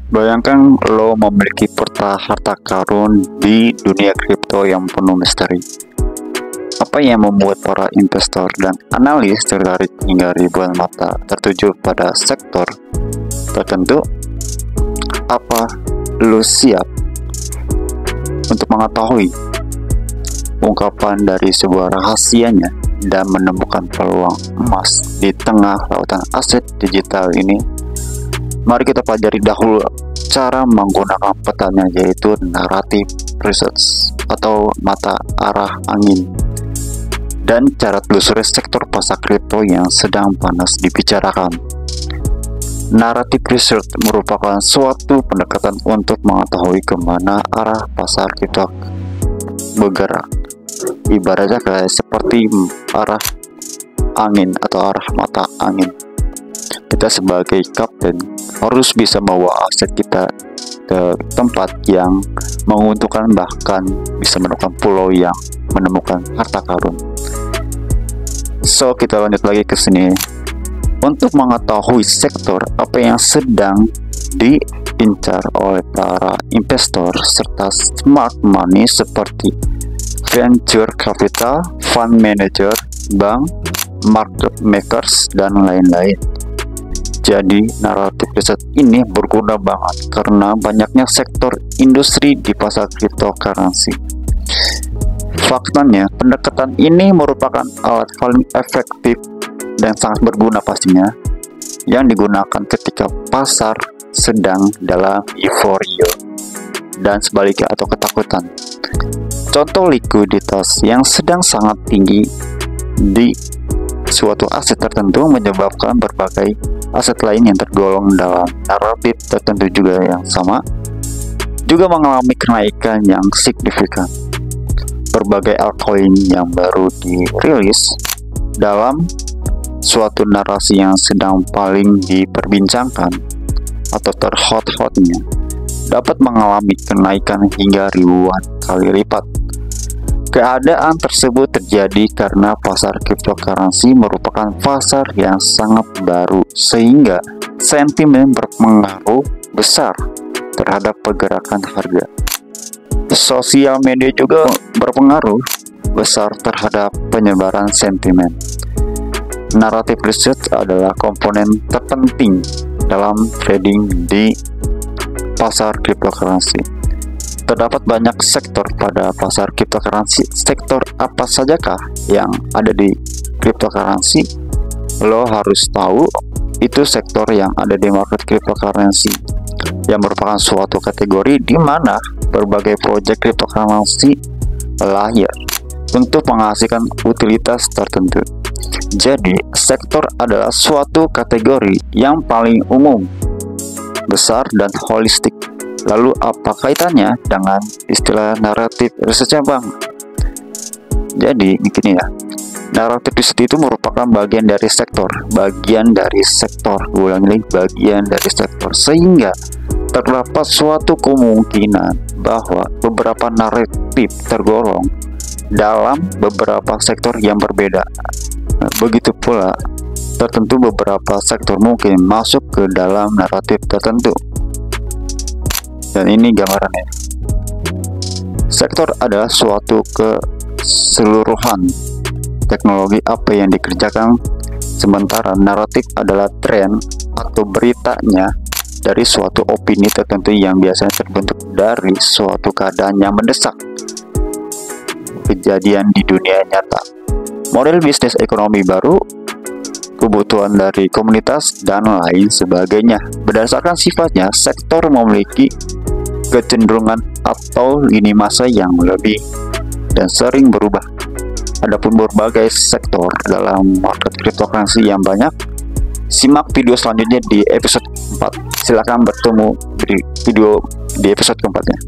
Bayangkan lo memiliki peta harta karun di dunia kripto yang penuh misteri. Apa yang membuat para investor dan analis tertarik hingga ribuan mata tertuju pada sektor tertentu? Apa lo siap untuk mengetahui ungkapan dari sebuah rahasianya dan menemukan peluang emas di tengah lautan aset digital ini? Mari kita pelajari dahulu cara menggunakan petanya, yaitu narrative research atau mata arah angin, dan cara telusuri sektor pasar kripto yang sedang panas dibicarakan. Narrative research merupakan suatu pendekatan untuk mengetahui kemana arah pasar kripto bergerak. Ibaratnya kayak seperti arah angin atau arah mata angin. Kita sebagai kapten harus bisa membawa aset kita ke tempat yang menguntungkan, bahkan bisa menemukan pulau yang menemukan harta karun. So, kita lanjut lagi ke sini. Untuk mengetahui sektor apa yang sedang diincar oleh para investor serta smart money seperti venture capital, fund manager, bank, market makers, dan lain-lain. Jadi, naratif riset ini berguna banget karena banyaknya sektor industri di pasar cryptocurrency. Faktanya, pendekatan ini merupakan alat paling efektif dan sangat berguna pastinya yang digunakan ketika pasar sedang dalam euforia dan sebaliknya atau ketakutan. Contoh likuiditas yang sedang sangat tinggi di suatu aset tertentu menyebabkan berbagai aset lain yang tergolong dalam naratif tertentu juga yang sama juga mengalami kenaikan yang signifikan. Berbagai altcoin yang baru dirilis dalam suatu narasi yang sedang paling diperbincangkan atau terhot-hotnya dapat mengalami kenaikan hingga ribuan kali lipat. Keadaan tersebut terjadi karena pasar cryptocurrency merupakan pasar yang sangat baru, sehingga sentimen berpengaruh besar terhadap pergerakan harga. Sosial media juga berpengaruh besar terhadap penyebaran sentimen. Narrative research adalah komponen terpenting dalam trading di pasar cryptocurrency. Terdapat banyak sektor pada pasar cryptocurrency. Sektor apa sajakah yang ada di cryptocurrency? Lo harus tahu itu sektor yang ada di market cryptocurrency, yang merupakan suatu kategori di mana berbagai proyek cryptocurrency lahir untuk menghasilkan utilitas tertentu. Jadi, sektor adalah suatu kategori yang paling umum, besar, dan holistik. Lalu apa kaitannya dengan istilah naratif research, Bang? Jadi begini ya, naratif research itu merupakan bagian dari sektor, bagian dari sektor, sehingga terdapat suatu kemungkinan bahwa beberapa naratif tergolong dalam beberapa sektor yang berbeda. Begitu pula tertentu beberapa sektor mungkin masuk ke dalam naratif tertentu. Dan ini gambarannya. Sektor adalah suatu keseluruhan teknologi apa yang dikerjakan, sementara naratif adalah tren atau beritanya dari suatu opini tertentu yang biasanya terbentuk dari suatu keadaan yang mendesak kejadian di dunia nyata. Model bisnis ekonomi baru, kebutuhan dari komunitas, dan lain sebagainya. Berdasarkan sifatnya, sektor memiliki kecenderungan atau lini masa yang lebih dan sering berubah. Adapun berbagai sektor dalam market cryptocurrency yang banyak, simak video selanjutnya di episode 4. Silakan bertemu di video di episode keempatnya.